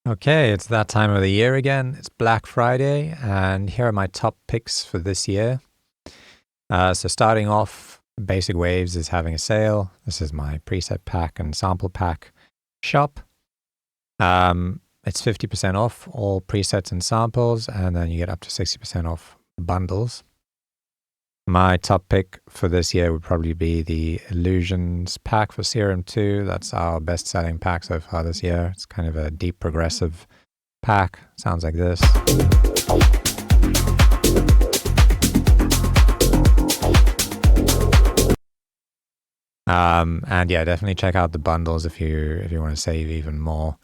Okay, it's that time of the year again. It's Black Friday, and here are my top picks for this year. So starting off, Basic Wavez is having a sale. This is my preset pack and sample pack shop. It's 50% off all presets and samples, and then you get up to 60% off bundles. My top pick for this year would probably be the Illusions pack for Serum 2. That's our best-selling pack so far this year. It's kind of a deep progressive pack. Sounds like this. And yeah, definitely check out the bundles if you want to save even more.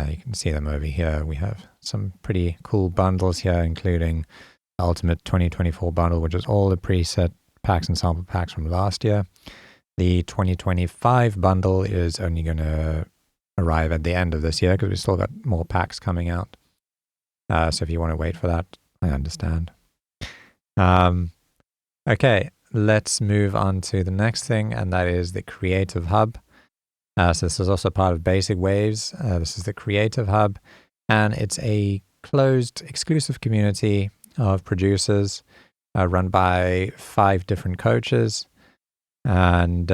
You can see them over here. We have some pretty cool bundles here, including Ultimate 2024 bundle, which is all the preset packs and sample packs from last year. The 2025 bundle is only going to arrive at the end of this year because we've still got more packs coming out. So if you want to wait for that, I understand. Okay, let's move on to the next thing, and that is the Creative Hub. So this is also part of Basic Wavez. This is the Creative Hub, and it's a closed, exclusive community of producers run by 5 different coaches. And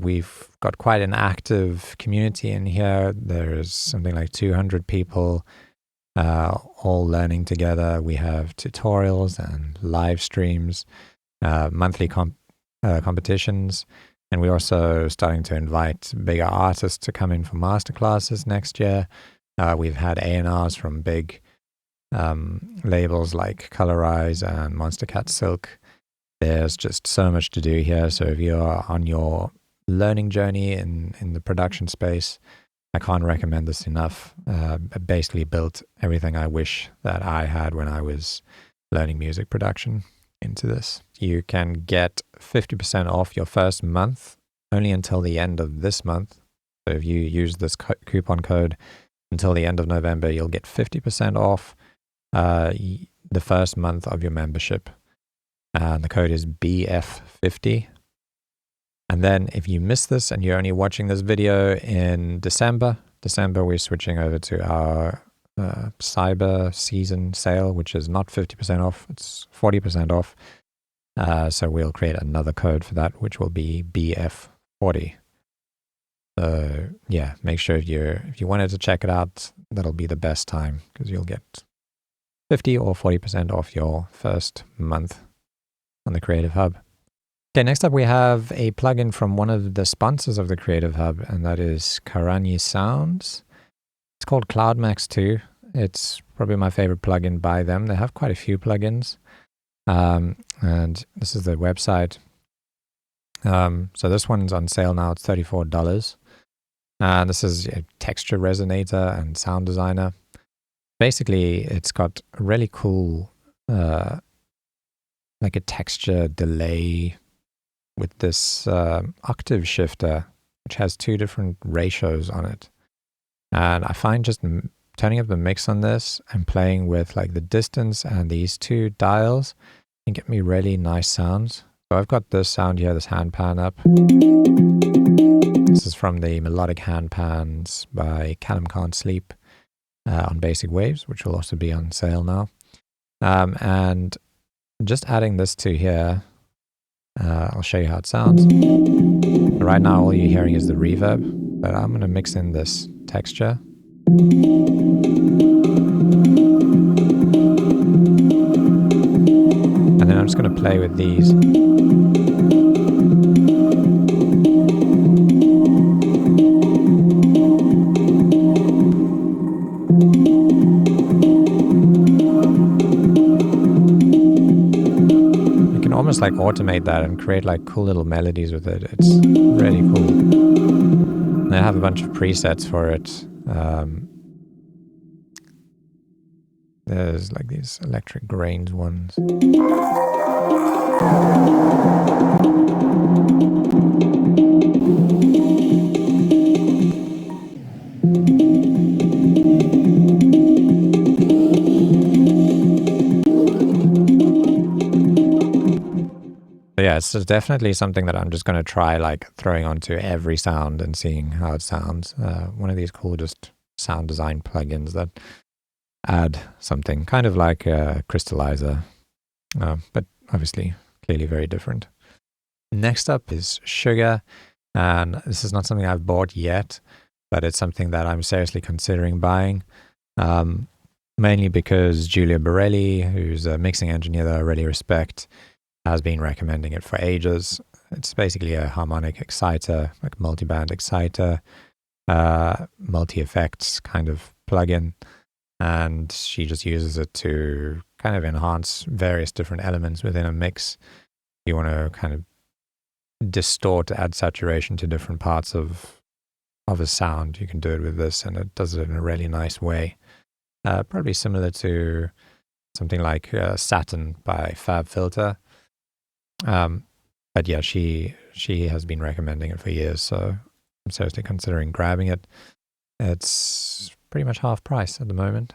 we've got quite an active community in here. There's something like 200 people all learning together. We have tutorials and live streams, monthly competitions. And we're also starting to invite bigger artists to come in for masterclasses next year. We've had A&Rs from big labels like Colorize and Monster Cat Silk. There's just so much to do here. So if you're on your learning journey in the production space, I can't recommend this enough. I basically built everything I wish that I had when I was learning music production into this. You can get 50% off your first month only until the end of this month. So if you use this coupon code until the end of November, you'll get 50% off the first month of your membership. And the code is BF50. And then if you miss this and you're only watching this video in December, we're switching over to our cyber season sale, which is not 50% off, it's 40% off. So we'll create another code for that, which will be BF40. So yeah, make sure if you wanted to check it out, that'll be the best time because you'll get 50 or 40% off your first month on the Creative Hub. Okay, next up we have a plugin from one of the sponsors of the Creative Hub, and that is Karani Sounds. It's called Cloudmax 2. It's probably my favorite plugin by them. They have quite a few plugins. And this is the website. So this one's on sale now. It's $34. And this is a texture resonator and sound designer. Basically, it's got a really cool, like a texture delay with this octave shifter, which has 2 different ratios on it. And I find just turning up the mix on this and playing with like the distance and these 2 dials can get me really nice sounds. So I've got this sound here, this hand pan up. This is from the Melodic Hand Pans by Callum Can't Sleep on Basic Wavez, which will also be on sale now. And just adding this to here, I'll show you how it sounds. Right now all you're hearing is the reverb, but I'm going to mix in this texture. And then I'm just going to play with these. You can almost like automate that and create like cool little melodies with it. It's really cool. And I have a bunch of presets for it. There's like these electric grains ones. But yeah, it's definitely something that I'm just going to try like throwing onto every sound and seeing how it sounds. One of these cool just sound design plugins that add something kind of like a crystallizer, but obviously clearly very different. Next up is Sugar, and this is not something I've bought yet, but it's something that I'm seriously considering buying, mainly because Giulia Borelli, who's a mixing engineer that I really respect, has been recommending it for ages. It's basically a harmonic exciter, like multi-band exciter, multi-effects kind of plugin, and she just uses it to kind of enhance various different elements within a mix. You want to kind of distort, add saturation to different parts of a sound, you can do it with this, and it does it in a really nice way. Probably similar to something like Saturn by FabFilter. But yeah, she has been recommending it for years, so I'm seriously considering grabbing it. It's pretty much half price at the moment.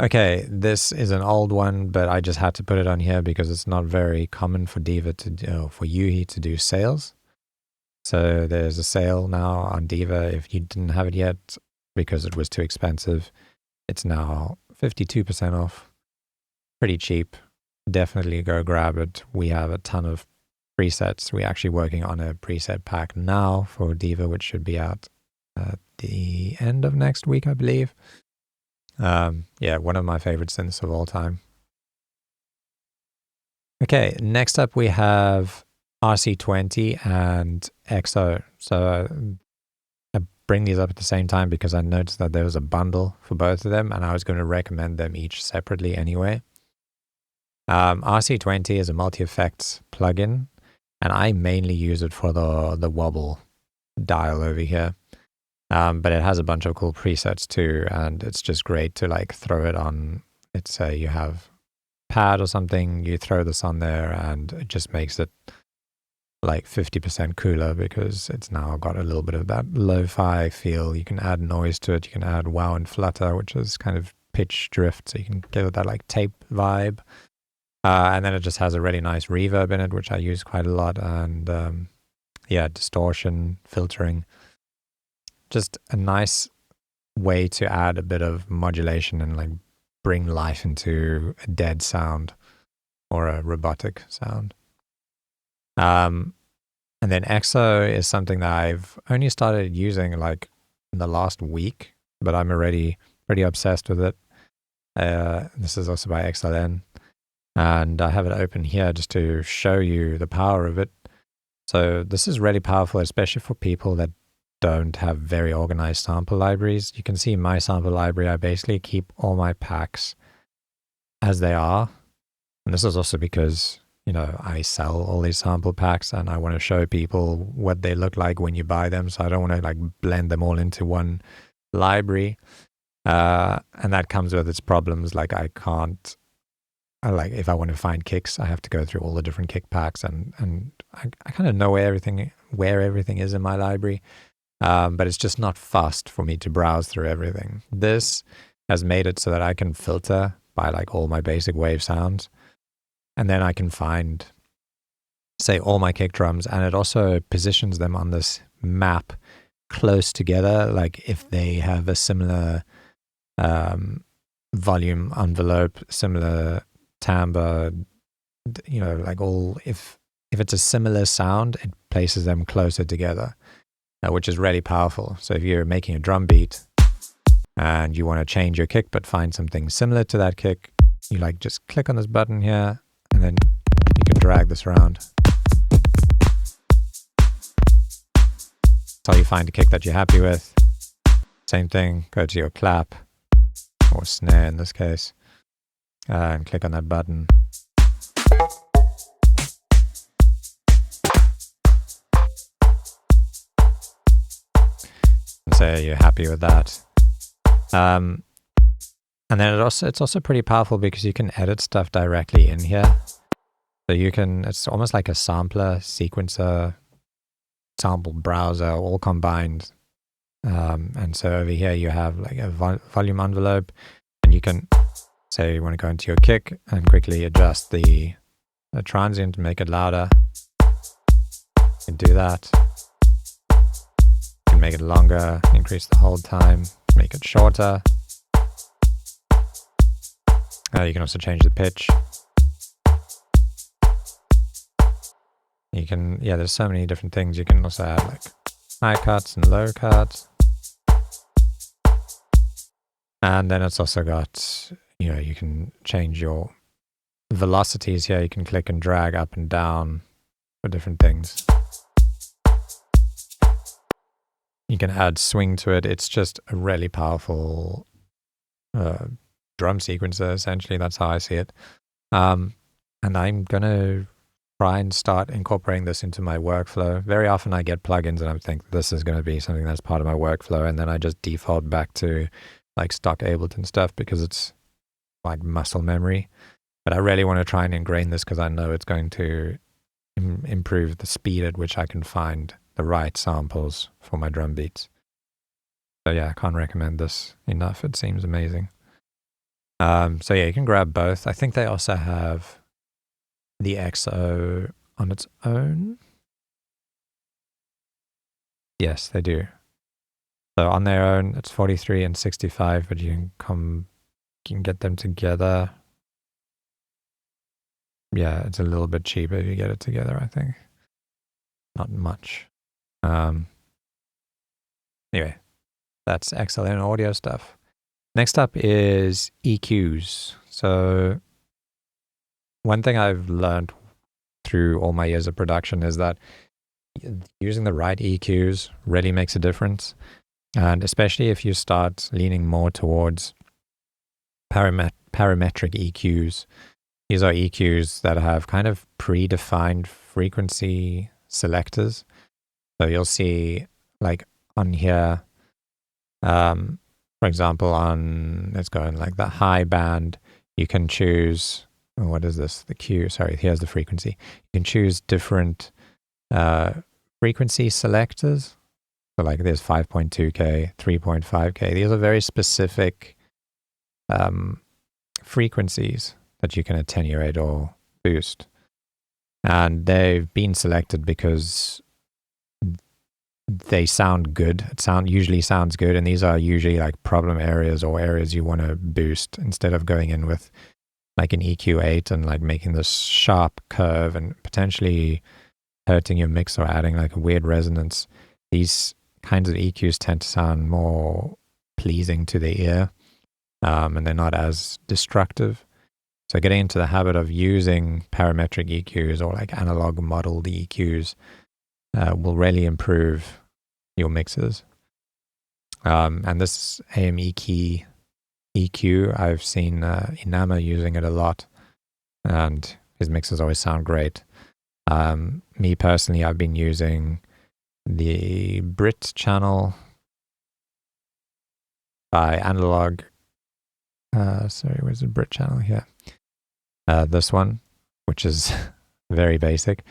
Okay, this is an old one, but I just had to put it on here because it's not very common for Diva to do, for Yuhi to do sales. So there's a sale now on Diva. If you didn't have it yet because it was too expensive, it's now 52% off. Pretty cheap. Definitely go grab it. We have a ton of presets. We're actually working on a preset pack now for Diva, which should be out at the end of next week, I believe. Yeah, one of my favorite synths of all time. Okay, next up we have RC20 and XO. So I bring these up at the same time because I noticed that there was a bundle for both of them, and I was going to recommend them each separately anyway. RC20 is a multi-effects plugin, and I mainly use it for the wobble dial over here. But it has a bunch of cool presets too, and it's just great to like throw it on. Let's say you have pad or something, you throw this on there, and it just makes it like 50% cooler because it's now got a little bit of that lo-fi feel. You can add noise to it. You can add wow and flutter, which is kind of pitch drift, so you can give it that like tape vibe. And then it just has a really nice reverb in it, which I use quite a lot, and yeah, distortion, filtering. Just a nice way to add a bit of modulation and like bring life into a dead sound or a robotic sound. And then XO is something that I've only started using like in the last week, but I'm already pretty obsessed with it. This is also by XLN, and I have it open here just to show you the power of it. So this is really powerful, especially for people that don't have very organized sample libraries. You can see my sample library. I basically keep all my packs as they are. And this is also because, you know, I sell all these sample packs and I want to show people what they look like when you buy them. So I don't want to like blend them all into one library. And that comes with its problems. Like I can't, like if I want to find kicks, I have to go through all the different kick packs, and I kind of know where everything is in my library. But it's just not fast for me to browse through everything. This has made it so that I can filter by like all my basic wave sounds, and then I can find, say, all my kick drums, and it also positions them on this map close together. Like if they have a similar volume envelope, similar timbre, you know, like all, if it's a similar sound, it places them closer together. Which is really powerful. So if you're making a drum beat and you want to change your kick but find something similar to that kick, you like just click on this button here and then you can drag this around. Until you find a kick that you're happy with. Same thing, go to your clap or snare in this case and click on that button. So you're happy with that. And then it's also pretty powerful because you can edit stuff directly in here. So you can, it's almost like a sampler, sequencer, sample browser, all combined. And so over here you have like a volume envelope, and you can say you want to go into your kick and quickly adjust the transient to make it louder. You can do that. can make it longer, increase the hold time, make it shorter. You can also change the pitch. You can, yeah, there's so many different things. You can also add like high cuts and low cuts. And then it's also got, you know, you can change your velocities here. You can click and drag up and down for different things. You can add swing to it. It's just a really powerful drum sequencer, essentially. That's how I see it. And I'm going to try and start incorporating this into my workflow. Very often I get plugins and I think this is going to be something that's part of my workflow, and then I just default back to like stock Ableton stuff because it's like muscle memory. But I really want to try and ingrain this because I know it's going to improve the speed at which I can find the right samples for my drum beats. So yeah, I can't recommend this enough. It seems amazing. So yeah, you can grab both. I think they also have the XO on its own. Yes, they do. So on their own, it's 43 and 65, but you can get them together. Yeah, it's a little bit cheaper if you get it together, I think. Not much. Anyway, that's excellent audio stuff. Next up is EQs. So one thing I've learned through all my years of production is that using the right EQs really makes a difference. And especially if you start leaning more towards parametric EQs. These are EQs that have kind of predefined frequency selectors. So you'll see like on here, for example, let's go in like the high band, you can choose, what is this? The Q, sorry, here's the frequency. You can choose different frequency selectors. So like there's 5.2K, 3.5K. These are very specific frequencies that you can attenuate or boost. And they've been selected because they sound good. It usually sounds good. And these are usually like problem areas or areas you want to boost instead of going in with like an EQ8 and like making this sharp curve and potentially hurting your mix or adding like a weird resonance. These kinds of EQs tend to sound more pleasing to the ear, and they're not as destructive. So getting into the habit of using parametric EQs or like analog modeled EQs will really improve your mixes. And this AMEK EQ, I've seen Inama using it a lot, and his mixes always sound great. Me personally, I've been using the Brit channel by Analog. Sorry, where's the Brit channel here? This one, which is very basic.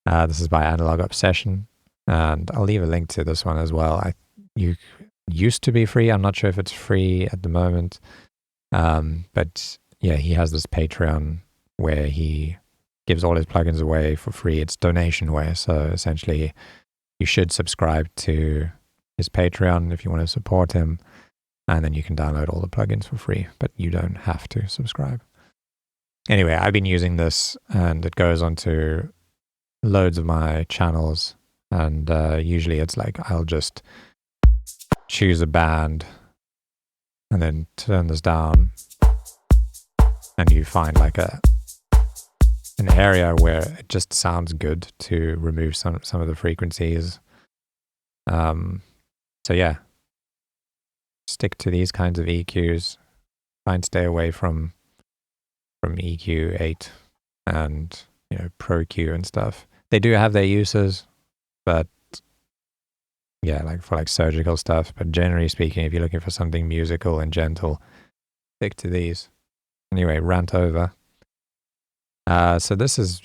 This is by Analog Obsession, and I'll leave a link to this one as well. You used to be free. I'm not sure if it's free at the moment, but yeah, he has this Patreon where he gives all his plugins away for free. It's donation-ware, so essentially you should subscribe to his Patreon if you want to support him, and then you can download all the plugins for free, but you don't have to subscribe. Anyway, I've been using this, and it goes onto loads of my channels, and usually it's like I'll just choose a band and then turn this down, and you find like an area where it just sounds good to remove some of the frequencies. So yeah, stick to these kinds of EQs. Try and stay away from EQ8 and Pro Q and stuff. They do have their uses, but yeah, like for like surgical stuff. But generally speaking, if you're looking for something musical and gentle, stick to these. Anyway, rant over. So this is,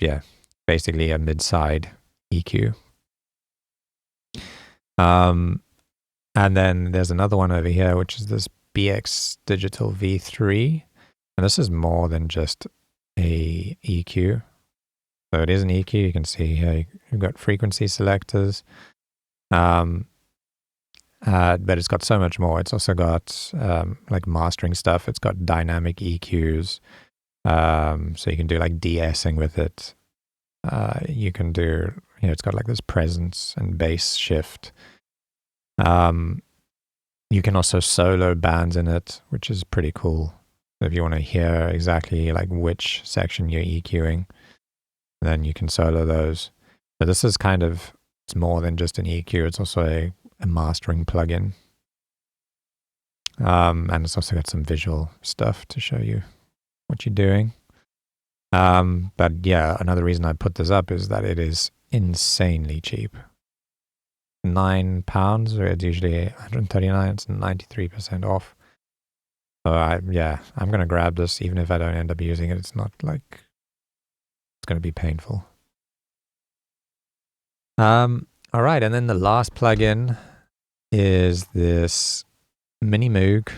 basically a mid-side EQ. And then there's another one over here, which is this BX Digital V3. And this is more than just a EQ. So it is an EQ. You can see here, you've got frequency selectors. but it's got so much more. It's also got like mastering stuff. It's got dynamic EQs, so you can do like de-essing with it. You can do, it's got like this presence and bass shift. You can also solo bands in it, which is pretty cool. If you want to hear exactly like which section you're EQing, then you can solo those. But this is kind of, it's more than just an EQ. It's also a mastering plugin. And it's also got some visual stuff to show you what you're doing. But yeah, another reason I put this up is that it is insanely cheap. £9, where it's usually 139, it's 93% off. So I'm going to grab this, even if I don't end up using it. It's not like it's going to be painful. All right, and then the last plugin is this Minimoog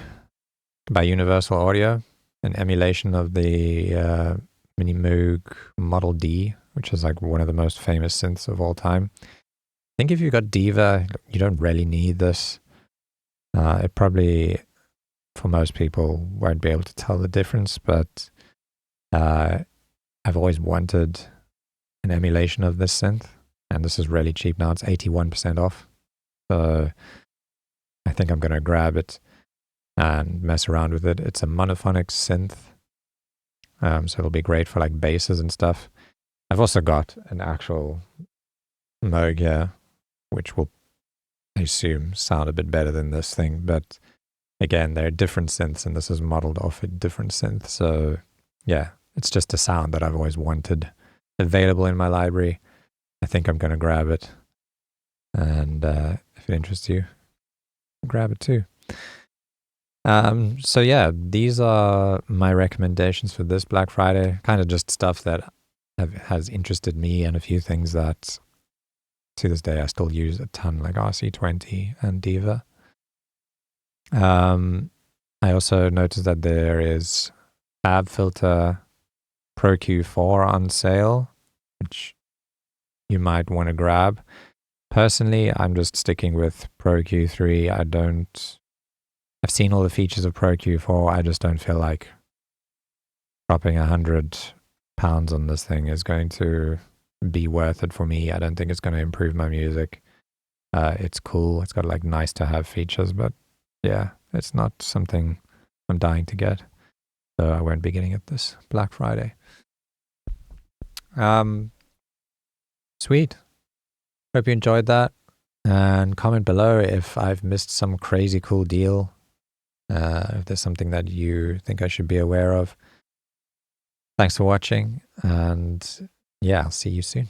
by Universal Audio, an emulation of the Minimoog Model D, which is like one of the most famous synths of all time. I think if you've got Diva, you don't really need this. It probably, for most people, won't be able to tell the difference, but I've always wanted an emulation of this synth, and this is really cheap now. It's 81% off. So I think I'm going to grab it and mess around with it. It's a monophonic synth, so it'll be great for like basses and stuff. I've also got an actual Moog here, which will, I assume, sound a bit better than this thing. But again, they're different synths, and this is modeled off a different synth. So yeah, it's just a sound that I've always wanted available in my library. I think I'm going to grab it. And if it interests you, grab it too. So yeah, these are my recommendations for this Black Friday. Kind of just stuff that has interested me, and a few things that to this day I still use a ton, like RC20 and Diva. I also noticed that there is FabFilter Pro Q4 on sale, which you might want to grab. Personally, I'm just sticking with Pro Q3. I've seen all the features of Pro Q4. I just don't feel like dropping £100 on this thing is going to be worth it for me. I don't think it's going to improve my music. It's cool. It's got like nice to have features, but yeah, it's not something I'm dying to get. So I won't be getting it this Black Friday. Sweet. Hope you enjoyed that. And comment below if I've missed some crazy cool deal. If there's something that you think I should be aware of. Thanks for watching. And yeah, I'll see you soon.